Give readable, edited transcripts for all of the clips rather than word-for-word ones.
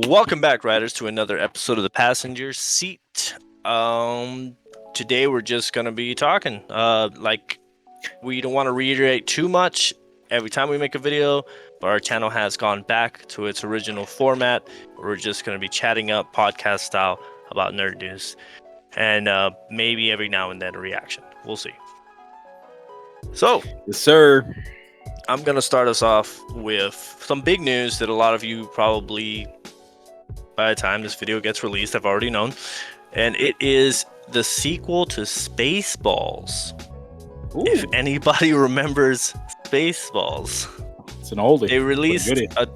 Welcome back, riders, to another episode of the Passenger Seat. Today we're just gonna be talking. We don't want to reiterate too much every time we make a video, but our channel has gone back to its original format. We're just gonna be chatting up podcast style about nerd news, and maybe every now and then a reaction. We'll see. So, Yes, sir. I'm gonna start us off with some big news that a lot of you probably, by the time this video gets released, have already known, and it is the sequel to Spaceballs. Ooh, If anybody remembers Spaceballs, it's an oldie. they released goodie. a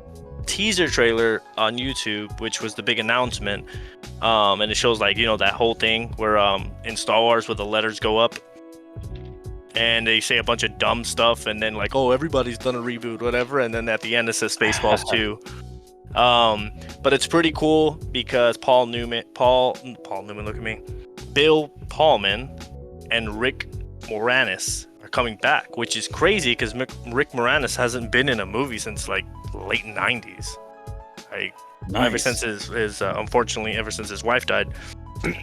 teaser trailer on YouTube, which was the big announcement, and it shows that whole thing where in Star Wars where the letters go up and they say a bunch of dumb stuff, and then everybody's done a reboot, whatever, and then at the end it says Spaceballs 2. But it's pretty cool because Paul Newman, look at me, Bill Pullman, and Rick Moranis are coming back, which is crazy because Rick Moranis hasn't been in a movie since late 90s. Nice. Ever since unfortunately, ever since his wife died,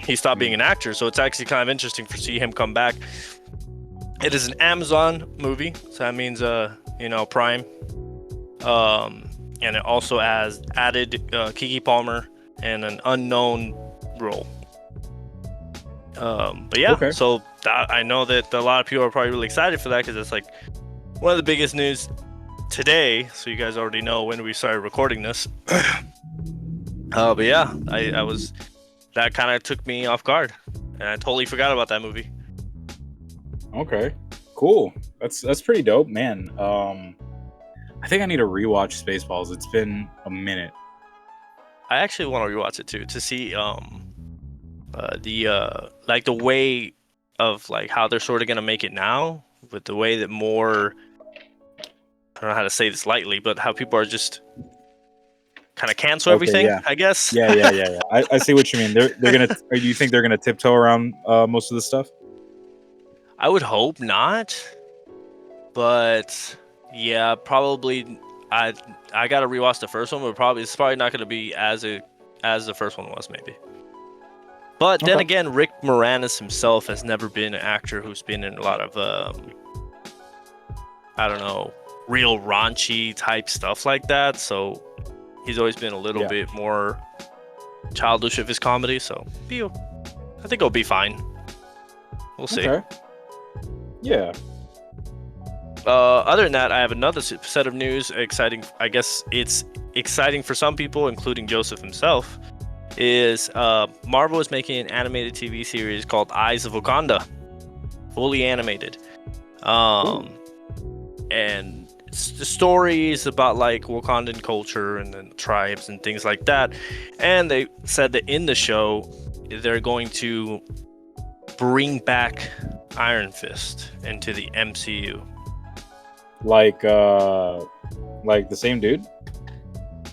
he stopped being an actor. So it's actually kind of interesting to see him come back. It is an Amazon movie, so that means Prime. And it also has added Keke Palmer and an unknown role. But yeah, Okay. So I know that a lot of people are probably really excited for that because it's one of the biggest news today. So you guys already know when we started recording this. But yeah, I was, that kind of took me off guard, and I totally forgot about that movie. Okay. Cool. That's pretty dope, man. I think I need to rewatch Spaceballs. It's been a minute. I actually want to rewatch it too to see the way of how they're sort of gonna make it now, with the way that more, I don't know how to say this lightly, but how people are just kind of cancel everything. Yeah. I guess. Yeah. I see what you mean. They're gonna. Or do you think they're gonna tiptoe around most of the stuff? I would hope not, but yeah, probably. I gotta rewatch the first one, but it's probably not gonna be as the first one was, maybe. But then Okay. again, Rick Moranis himself has never been an actor who's been in a lot of I don't know, real raunchy type stuff like that. So he's always been a little bit more childish of his comedy. So I think it'll be fine. We'll see. Okay. Yeah. Other than that, I have another set of news. Exciting. I guess it's exciting for some people, including Joseph himself. Is Marvel is making an animated TV series called Eyes of Wakanda, fully animated. And the story is about Wakandan culture and then tribes and things like that. And they said that in the show, they're going to bring back Iron Fist into the MCU. Like the same dude.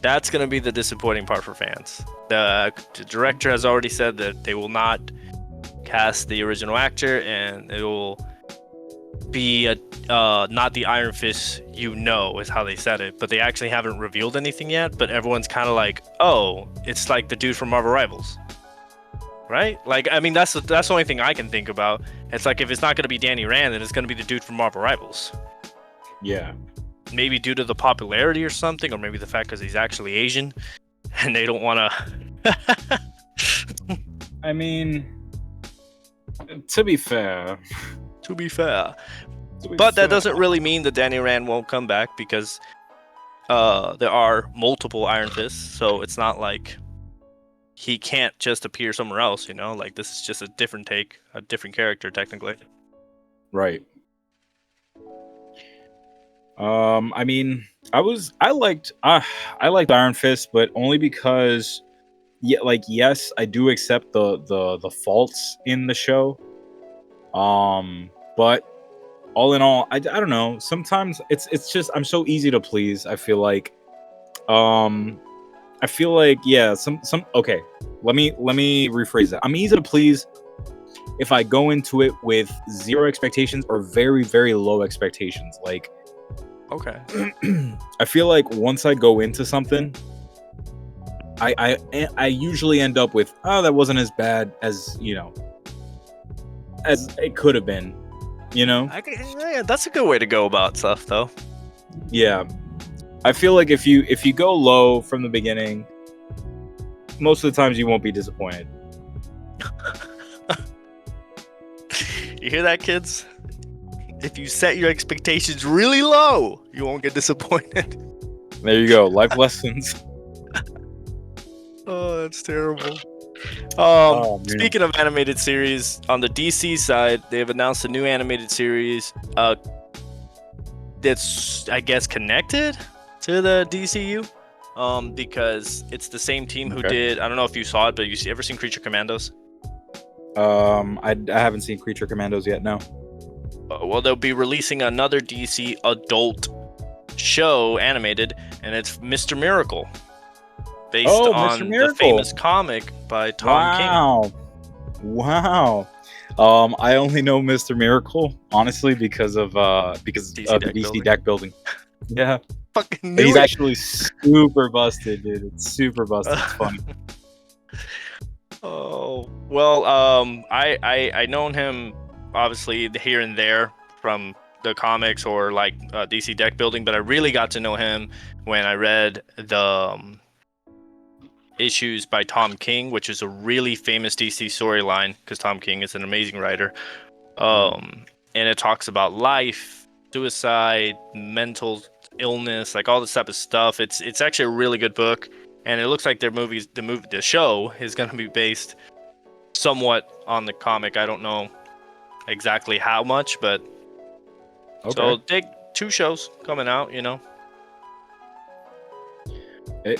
That's going to be the disappointing part for fans. The director has already said that they will not cast the original actor, and it will be not the Iron Fist is how they said it, but they actually haven't revealed anything yet. But everyone's kind of oh, it's like the dude from Marvel Rivals, right? I mean, that's the only thing I can think about. It's if it's not going to be Danny Rand, then it's going to be the dude from Marvel Rivals. Yeah. Maybe due to the popularity or something, or maybe the fact because he's actually Asian, and they don't want to. I mean, to be fair. But that doesn't really mean that Danny Rand won't come back, because there are multiple Iron Fists, so it's not like he can't just appear somewhere else, this is just a different take, a different character technically. Right. I mean, I liked Iron Fist, but only because yes, I do accept the faults in the show. But all in all, I don't know. Sometimes it's just I'm so easy to please. I feel like okay. Let me rephrase that. I'm easy to please if I go into it with zero expectations or very, very low expectations. Okay. I feel like once I go into something I usually end up with, oh, that wasn't as bad as, as it could have been, Yeah, that's a good way to go about stuff, though. Yeah, I feel like if you go low from the beginning, most of the times you won't be disappointed. You hear that, kids? If you set your expectations really low, you won't get disappointed. There you go, life lessons. Oh, that's terrible. Man. Speaking of animated series, on the DC side, they've announced a new animated series. That's, I guess, connected to the DCU. Because it's the same team who did. I don't know if you saw it, but you ever seen Creature Commandos? I haven't seen Creature Commandos yet. No. Well, they'll be releasing another DC adult show animated, and it's Mr. Miracle, based on the famous comic by Tom King. Wow. I only know Mr. Miracle, honestly, because of the DC deck building. Yeah. Fucking he's actually super busted, dude. It's super busted. It's funny. Oh well, I known him obviously here and there from the comics or like DC deck building, but I really got to know him when I read the issues by Tom King, which is a really famous DC storyline because Tom King is an amazing writer. And it talks about life, suicide, mental illness, like all this type of stuff. It's actually a really good book, and it looks like the show is going to be based somewhat on the comic. I don't know exactly how much, but so they 2 shows coming out,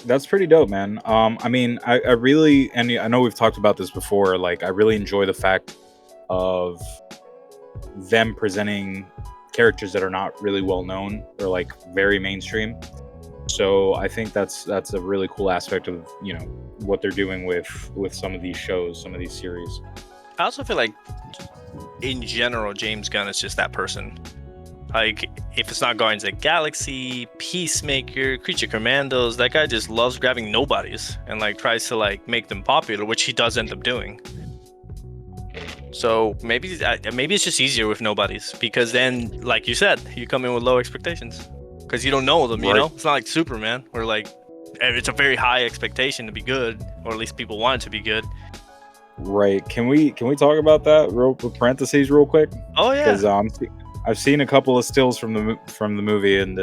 That's pretty dope, man. I mean, I really, and I know we've talked about this before, like I really enjoy the fact of them presenting characters that are not really well known or like very mainstream. So I think that's a really cool aspect of what they're doing with some of these shows, some of these series. I also feel like in general James Gunn is just that person. Like, if it's not Guardians of the Galaxy, Peacemaker, Creature Commandos, that guy just loves grabbing nobodies and like tries to like make them popular, which he does end up doing. So maybe it's just easier with nobodies, because then, like you said, you come in with low expectations because you don't know them. Right. It's not like Superman, where like it's a very high expectation to be good, or at least people want it to be good. Right. Can we talk about that with parentheses real quick? Oh yeah. Because I've seen a couple of stills from the movie, and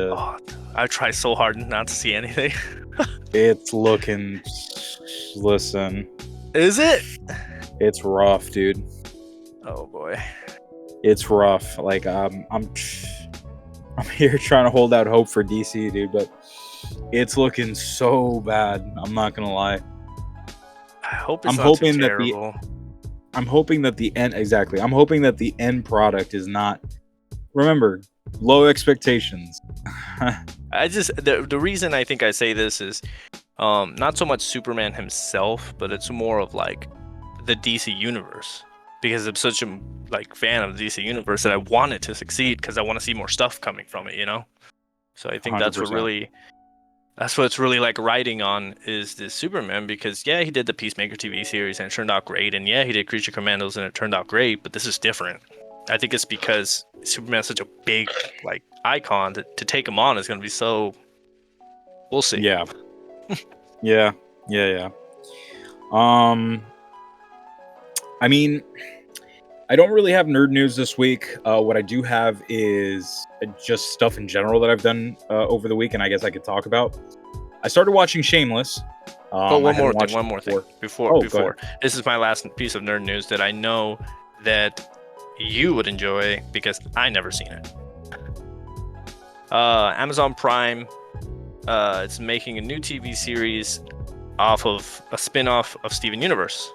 I try so hard not to see anything. It's looking. Listen. Is it? It's rough, dude. Oh boy. It's rough. Like I'm here trying to hold out hope for DC, dude, but it's looking so bad. I'm not gonna lie. I hope it's not too terrible. I'm hoping that the end exactly. I'm hoping that the end product is not. Remember, low expectations. The reason I think I say this is not so much Superman himself, but it's more of like the DC universe, because I'm such a like fan of the DC universe that I want it to succeed because I want to see more stuff coming from it, So I think 100%. that's what's really like riding on is this Superman, because yeah, he did the Peacemaker TV series and it turned out great, and yeah, he did Creature Commandos and it turned out great, but this is different. I think it's because Superman's such a big like icon that to take him on is going to be so. We'll see. Yeah. Yeah. I mean, I don't really have nerd news this week. What I do have is just stuff in general that I've done over the week, and I guess I could talk about. I started watching Shameless. But one more thing before. This is my last piece of nerd news that I know that you would enjoy because I never seen it. Amazon Prime, it's making a new TV series off of a spin-off of Steven Universe.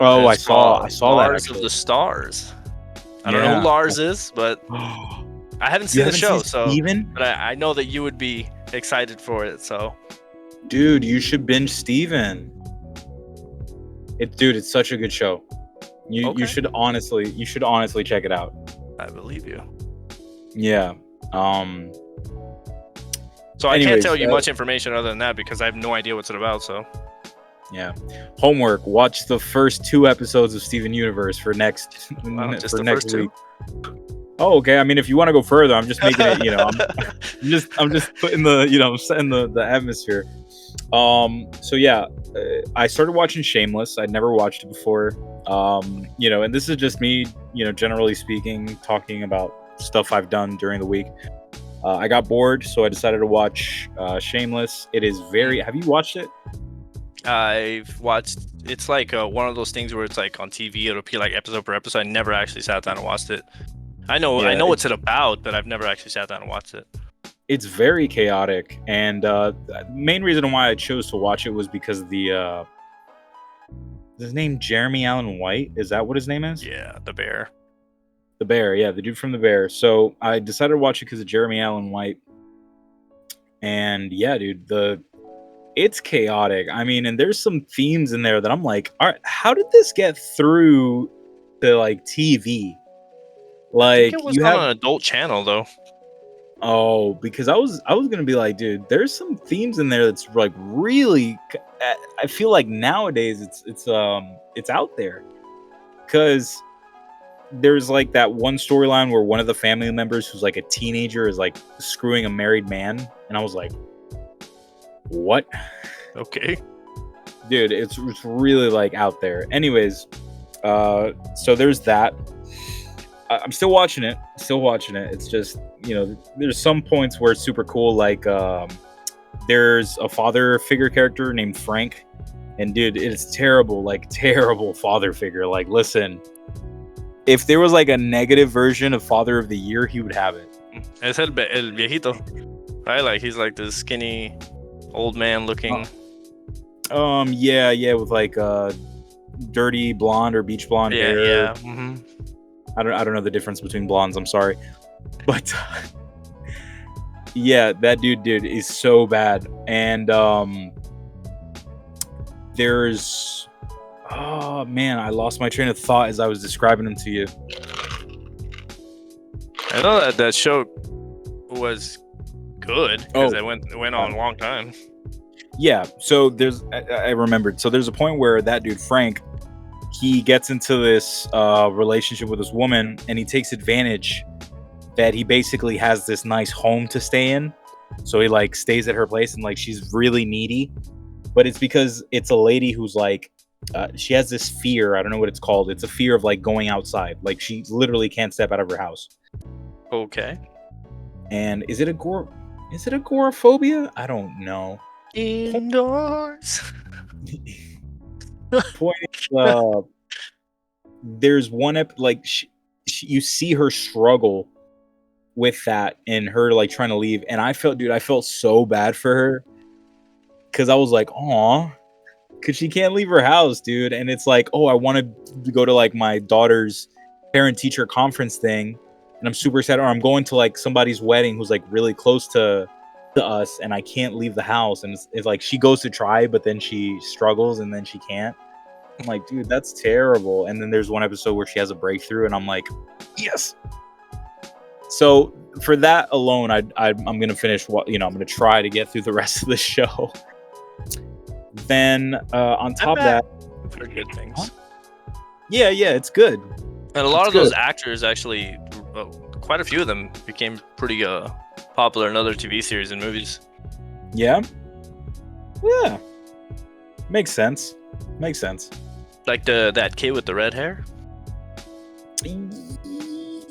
Oh, I saw that. Lars of the Stars. I don't know who Lars is, but I haven't seen the show, but I know that you would be excited for it. So, dude, you should binge Steven. It's such a good show. You should honestly check it out. I believe you. Yeah. So I can't tell you much information other than that because I have no idea what's it about. So Yeah. Homework. Watch the first 2 episodes of Steven Universe for next Wow, just for the next first week. two. Oh, okay. I mean, if you want to go further, I'm just making it. I'm just putting I'm setting the atmosphere. So yeah, I started watching Shameless. I'd never watched it before. And this is just me, generally speaking, talking about stuff I've done during the week. I got bored, so I decided to watch Shameless. It is very. Have you watched it? I've watched. It's like one of those things where it's like on TV. It'll appear like episode per episode. I never actually sat down and watched it. I know Yeah, what's it about, but I've never actually sat down and watched it. it's very chaotic, and the main reason why I chose to watch it was because his name Jeremy Allen White. Is that what his name is? Yeah, the bear. The Bear, yeah, the dude from The Bear. So I decided to watch it because of Jeremy Allen White. And yeah, dude, it's chaotic. I mean, and there's some themes in there that I'm like, all right, how did this get through to like TV? I think Like it was you on have an adult channel though. because I was gonna be like, dude, there's some themes in there that's like really. I feel like nowadays it's out there because there's like that one storyline where one of the family members who's like a teenager is like screwing a married man, and I was like, what? Okay. Dude, it's really like out there. Anyways, so there's that. I'm still watching it. It's just, there's some points where it's super cool. Like, there's a father figure character named Frank, and dude, it's terrible, like terrible father figure. Like, listen, if there was like a negative version of Father of the Year, he would have it. Es el viejito, right? Like he's like this skinny, old man looking. Yeah, with like dirty blonde or beach blonde hair. Yeah. Mm-hmm. I don't know the difference between blondes. I'm sorry, but yeah, that dude is so bad. And there's oh man, I lost my train of thought as I was describing him to you. I know that show was good because it went on a long time. Yeah, so I remembered. So there's a point where that dude Frank, he gets into this relationship with this woman, and he takes advantage that he basically has this nice home to stay in. So he like stays at her place, and like she's really needy, but it's because it's a lady who's like she has this fear. I don't know what it's called. It's a fear of like going outside. Like she literally can't step out of her house. Okay. And is it agoraphobia? I don't know. Indoors. Point is, there's one you see her struggle with that and her like trying to leave, and I felt so bad for her because I was like, aw, because she can't leave her house, dude. And it's like, oh, I wanted to go to like my daughter's parent teacher conference thing, and I'm super sad, or I'm going to like somebody's wedding who's like really close to us, and I can't leave the house. And it's like she goes to try, but then she struggles and then she can't. I'm like, dude, that's terrible. And then there's one episode where she has a breakthrough, and I'm like, yes. So for that alone, I'm gonna finish I'm gonna try to get through the rest of the show. Then on top of that, for good things. Huh? Yeah, it's good. And a lot of those actors actually, quite a few of them became pretty popular in other TV series and movies. Yeah. Makes sense. Like that kid with the red hair.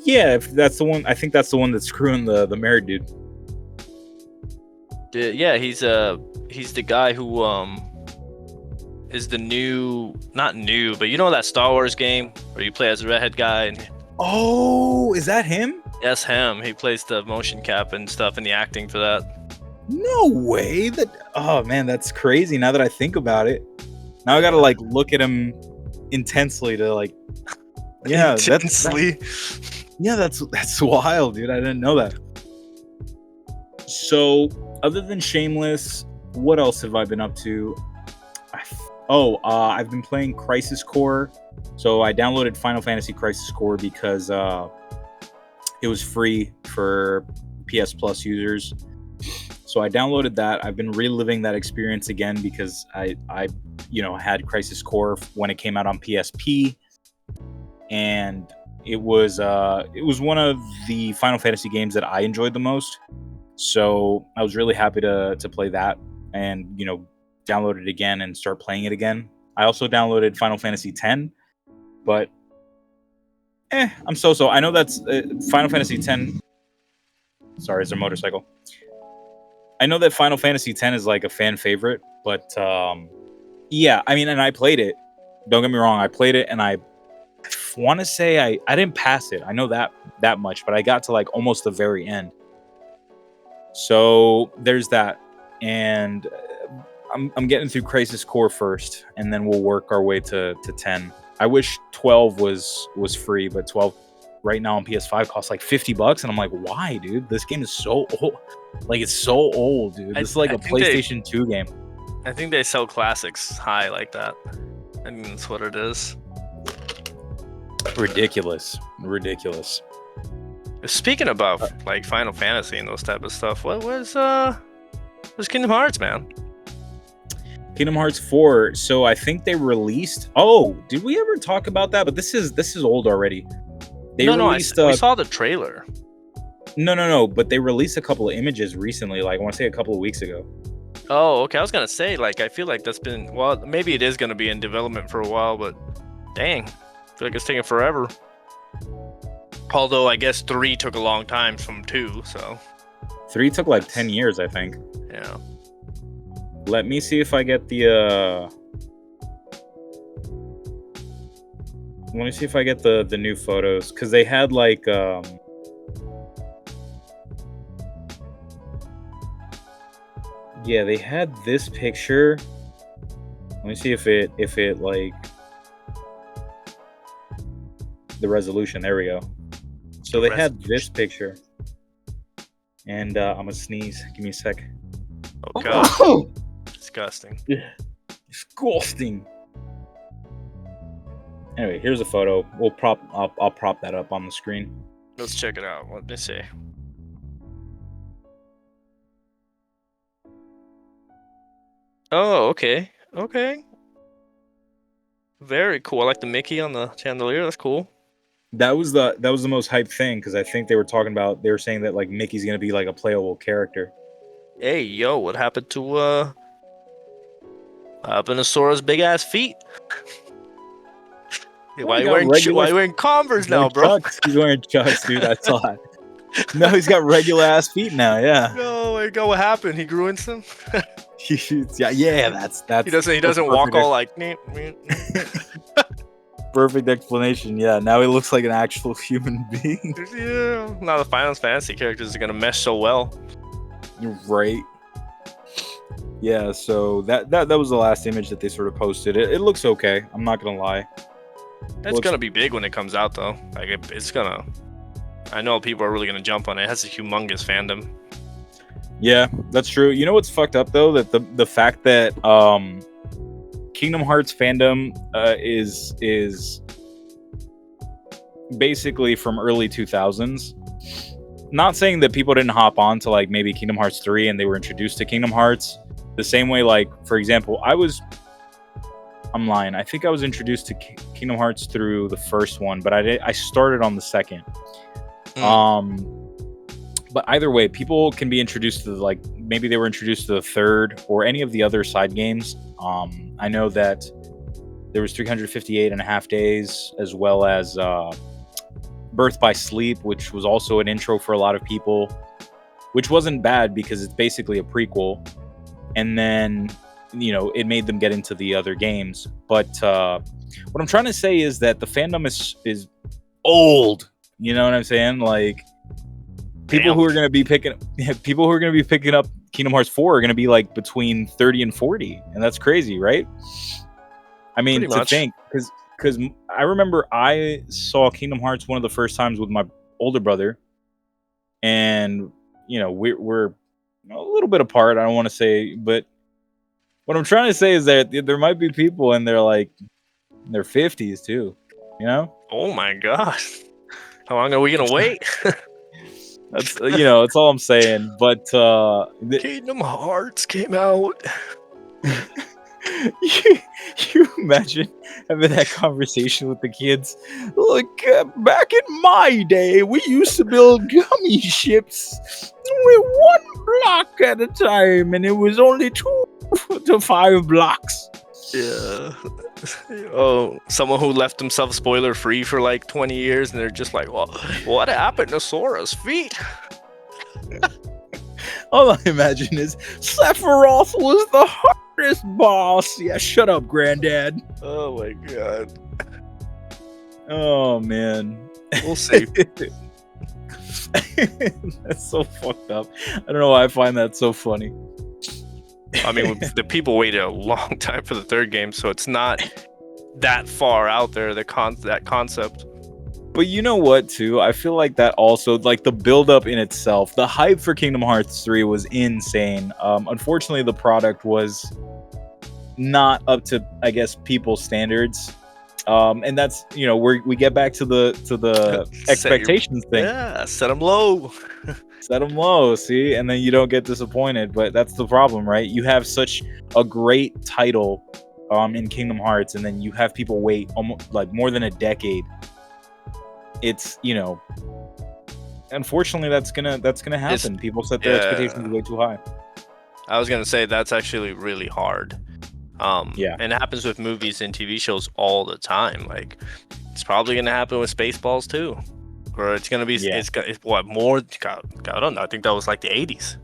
Yeah, if that's the one. I think that's the one that's screwing the married dude. Yeah, he's the guy who is the not new, but you know that Star Wars game where you play as a redhead guy and. Oh, is that him? Yes, him. He plays the motion cap and stuff and the acting for that. No way. Oh man, that's crazy. Now that I think about it, now I gotta like look at him intensely to like. Yeah, intensely. That's wild, dude. I didn't know that. So, other than Shameless, what else have I been up to? I've been playing Crisis Core. So I downloaded Final Fantasy Crisis Core because it was free for PS Plus users. So I downloaded that. I've been reliving that experience again because I had Crisis Core when it came out on PSP, and it was one of the Final Fantasy games that I enjoyed the most. So I was really happy to play that and download it again and start playing it again. I also downloaded Final Fantasy X, but I'm so. I know that's Final Fantasy X. Sorry, it's a motorcycle. I know that Final Fantasy X is like a fan favorite, but yeah, I mean, and I played it. Don't get me wrong, I played it, and I want to say I didn't pass it. I know that much, but I got to like almost the very end. So there's that, and I'm getting through Crisis Core first, and then we'll work our way to 10. I wish 12 was free, but 12 right now on PS5 costs like $50, and I'm like, why, dude? This game is so old. Like, it's so old, dude. This is like a PlayStation 2 game. I think they sell classics high like that. I mean, that's what it is. Ridiculous. Speaking about like Final Fantasy and those type of stuff, what was Kingdom Hearts, man? Kingdom Hearts 4. So I think they released. Oh, did we ever talk about that? But this is old already. We saw the trailer. No. But they released a couple of images recently. Like I want to say a couple of weeks ago. Oh, okay. I was gonna say, like, I feel like that's been, well, maybe it is gonna be in development for a while, but dang, I feel like it's taking forever. Although I guess 3 took a long time from 2, so 3 took like 10 years, I think. Yeah. Let me see if I get the let me see if I get the new photos, because they had like yeah, they had this picture. Let me see if it like the resolution. There we go. So they had this picture, and I'm gonna sneeze. Give me a sec. Oh god. Disgusting. Disgusting. Anyway, here's a photo. I'll prop that up on the screen. Let's check it out. Let me see. Oh, okay. Okay. Very cool. I like the Mickey on the chandelier. That's cool. That was the most hyped thing, because I think they were saying that like Mickey's gonna be like a playable character. Hey, yo, what happened to Sora's big ass feet? Why you wearing Converse now, bro? Chucks. He's wearing Chucks, dude. I saw it. No, he's got regular ass feet now. Yeah. No, my god, what happened? He grew into them. Yeah. That's. He doesn't walk all like. Perfect explanation. Yeah. Now he looks like an actual human being. Yeah. Now the Final Fantasy characters are gonna mesh so well. You're right. Yeah. So that was the last image that they sort of posted. It looks okay. I'm not gonna lie. It's gonna be big when it comes out, though. Like it's gonna. I know people are really gonna jump on it. It has a humongous fandom. Yeah, that's true. You know what's fucked up though? That the fact that Kingdom Hearts fandom is basically from early 2000s. Not saying that people didn't hop on to like maybe Kingdom Hearts 3 and they were introduced to Kingdom Hearts the same way. Like, for example, I'm lying. I think I was introduced to Kingdom Hearts through the first one, but I started on the second. But either way, people can be introduced to like maybe they were introduced to the third or any of the other side games. I know that there was 358 and a half days, as well as Birth by Sleep, which was also an intro for a lot of people, which wasn't bad because it's basically a prequel. And then it made them get into the other games. But what I'm trying to say is that the fandom is old. You know what I'm saying? Like people who are going to be picking up Kingdom Hearts 4 are going to be like between 30 and 40, and that's crazy, right? I mean, to think, because I remember I saw Kingdom Hearts one of the first times with my older brother, and we're a little bit apart. I don't want to say, but what I'm trying to say is that there might be people in their like in their 50s too. Oh my gosh. How long are we gonna wait? That's that's all I'm saying. But Kingdom Hearts came out. you, you imagine having that conversation with the kids? Look, back in my day, we used to build gummy ships with one block at a time, and it was only 2 to 5 blocks. Yeah. Oh, someone who left themselves spoiler free for like 20 years, and they're just like, well, what happened to Sora's feet? All I imagine is Sephiroth was the hardest boss. Yeah, shut up, Granddad. Oh my god. Oh man. We'll see. That's so fucked up. I don't know why I find that so funny. I mean, the people waited a long time for the third game, so it's not that far out there, that concept. But you know what, too? I feel like that also, like the build-up in itself, the hype for Kingdom Hearts 3 was insane. Unfortunately, the product was not up to, I guess, people's standards. And that's, we get back to the expectations thing. Yeah, set them low. Set them low, see? And then you don't get disappointed. But that's the problem, right? You have such a great title in Kingdom Hearts, and then you have people wait almost like more than a decade. It's unfortunately that's gonna happen. People set their expectations way too high. I was gonna say that's actually really hard. Yeah, and it happens with movies and TV shows all the time. Like it's probably gonna happen with Spaceballs too, or it's gonna be it's what more? God, I don't know. I think that was like the 80s.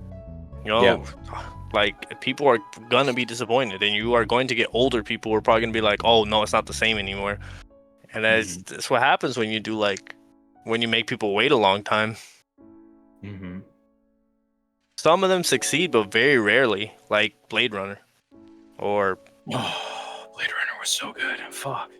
Like people are gonna be disappointed, and you are going to get older people who are probably gonna be like, oh no, it's not the same anymore. And that's what happens when you do when you make people wait a long time. Mm-hmm. Some of them succeed, but very rarely, like Blade Runner. Or Blade Runner was so good. Fuck.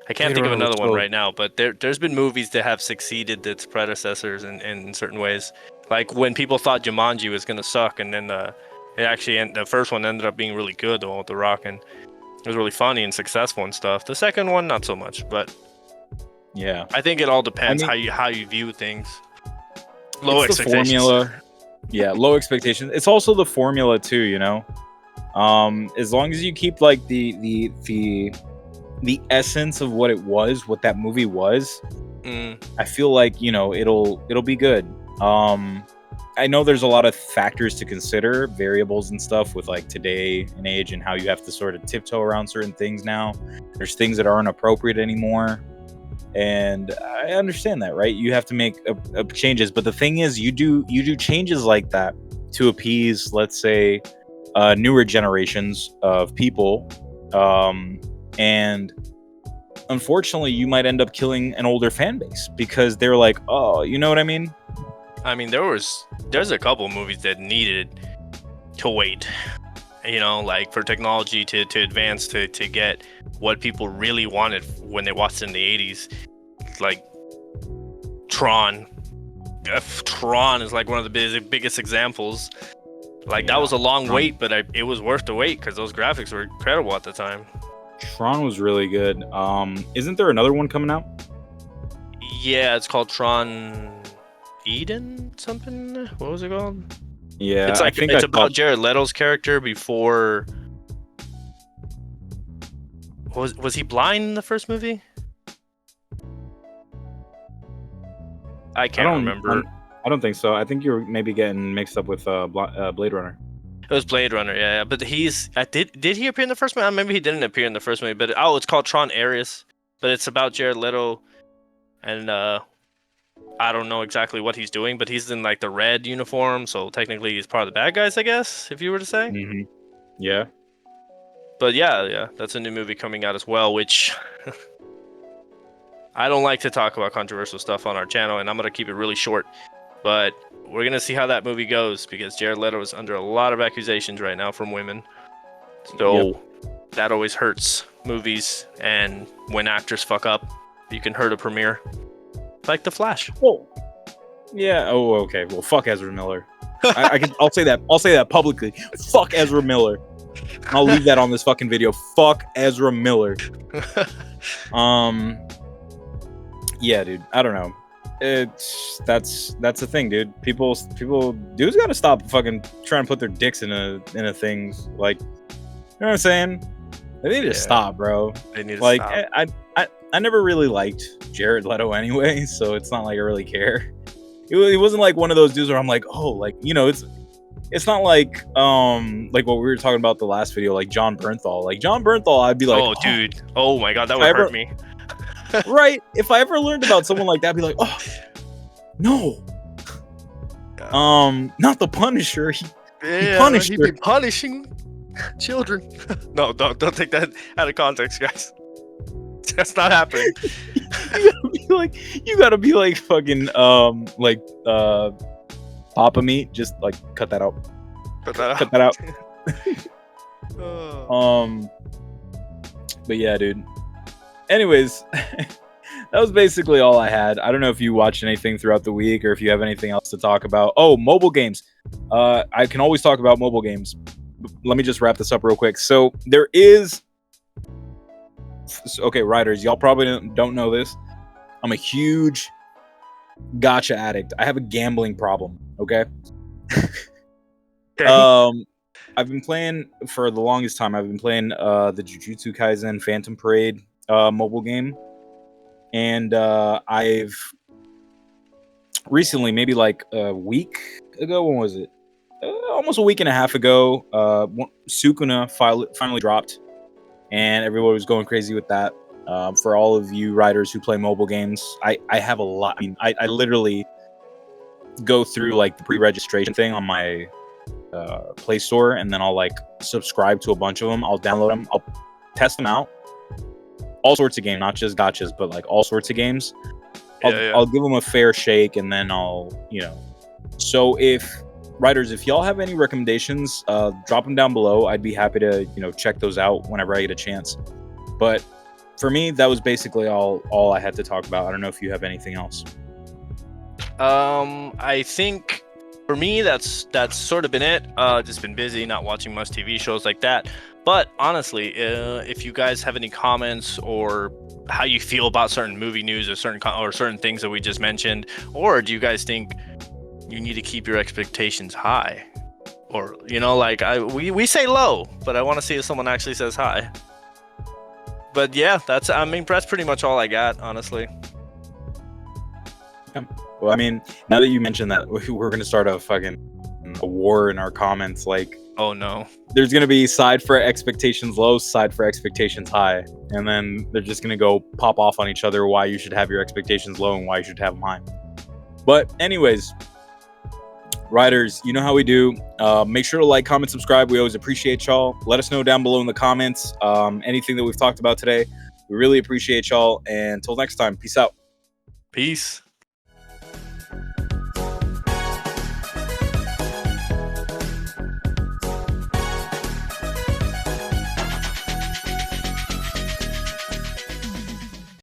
I can't think of another one right now, but there's been movies that have succeeded its predecessors in certain ways. Like when people thought Jumanji was gonna suck, and then the first one ended up being really good, the one with The Rock, and it was really funny and successful and stuff. The second one, not so much, but yeah, I think it all depends how you view things. Low expectations. The formula. Yeah, low expectations. It's also the formula too, as long as you keep like the essence of what that movie was, I feel like it'll be good. I know there's a lot of factors to consider, variables and stuff with like today and age and how you have to sort of tiptoe around certain things now. There's things that aren't appropriate anymore, and I understand that, right? You have to make changes, but the thing is, you do changes like that to appease, let's say, newer generations of people, and unfortunately you might end up killing an older fan base because they're like, oh, you know what I mean? I mean, there's a couple movies that needed to wait, like for technology to advance to get what people really wanted when they watched it in the 80s, like Tron. Tron is like one of the biggest examples. Like that was a long wait, but it was worth the wait because those graphics were incredible at the time. Tron was really good. Isn't there another one coming out? Yeah, it's called Tron Eden something. What was it called? Yeah, it's like it's about Jared Leto's character before. Was he blind in the first movie? I can't remember. I don't think so. I think you're maybe getting mixed up with Blade Runner. It was Blade Runner, yeah. But did he appear in the first movie? Maybe he didn't appear in the first movie. But it's called Tron Ares. But it's about Jared Leto, and I don't know exactly what he's doing, but he's in like the red uniform, so technically he's part of the bad guys, I guess, if you were to say. Mm-hmm. Yeah. But yeah, that's a new movie coming out as well, which I don't like to talk about controversial stuff on our channel, and I'm gonna keep it really short. But we're gonna see how that movie goes because Jared Leto is under a lot of accusations right now from women, so that always hurts movies. And when actors fuck up, you can hurt a premiere. Like The Flash. Oh, yeah. Oh, okay. Well, fuck Ezra Miller. I'll say that. I'll say that publicly. Fuck Ezra Miller. I'll leave that on this fucking video. Fuck Ezra Miller. Yeah, dude. I don't know. That's the thing, dude. People dudes got to stop fucking trying to put their dicks in a thing. Like, you know what I'm saying? They need to stop, bro. They need to like, stop. I never really liked Jared Leto anyway, so it's not like I really care. It wasn't like one of those dudes where I'm like, oh, like, you know, it's not like what we were talking about the last video, like John Bernthal. Like John Bernthal, I'd be like, oh dude, oh my god, that would hurt me. Right? If I ever learned about someone like that, I'd be like, oh no. Yeah. Not the Punisher. He punished he'd be punishing children. No, don't take that out of context, guys. That's not happening. You gotta be like fucking Papa Meat. Just like cut that out. Cut that out. But yeah, dude. Anyways, that was basically all I had. I don't know if you watched anything throughout the week or if you have anything else to talk about. Oh, mobile games. I can always talk about mobile games. Let me just wrap this up real quick. So there is... Okay, writers, y'all probably don't know this. I'm a huge gacha addict. I have a gambling problem, okay? I've been playing for the longest time. I've been playing the Jujutsu Kaisen Phantom Parade mobile game. And I've recently, maybe like a week ago, when was it? Almost a week and a half ago, Sukuna finally dropped. And everyone was going crazy with that. For all of you writers who play mobile games, I have a lot. I mean, I literally go through like the pre-registration thing on my Play Store, and then I'll like subscribe to a bunch of them. I'll download them. I'll test them out. All sorts of games, not just gachas, but like all sorts of games. I'll give them a fair shake, and then I'll, you know. So if y'all have any recommendations, drop them down below. I'd be happy to, you know, check those out whenever I get a chance. But for me, that was basically all I had to talk about. I don't know if you have anything else. I think for me that's sort of been it. Just been busy, not watching much TV shows like that. But honestly, if you guys have any comments or how you feel about certain movie news or certain things that we just mentioned, or do you guys think you need to keep your expectations high, or, you know, like we say low, but I want to see if someone actually says high. But yeah, that's pretty much all I got, honestly. Yeah. Well, I mean, now that you mentioned that, we're gonna start a war in our comments. Like, oh no, there's gonna be side for expectations low, side for expectations high, and then they're just gonna go pop off on each other why you should have your expectations low and why you should have them high. But anyways, writers, you know how we do. Make sure to like, comment, subscribe. We always appreciate y'all. Let us know down below in the comments anything that we've talked about today. We really appreciate y'all. And until next time, peace out. Peace.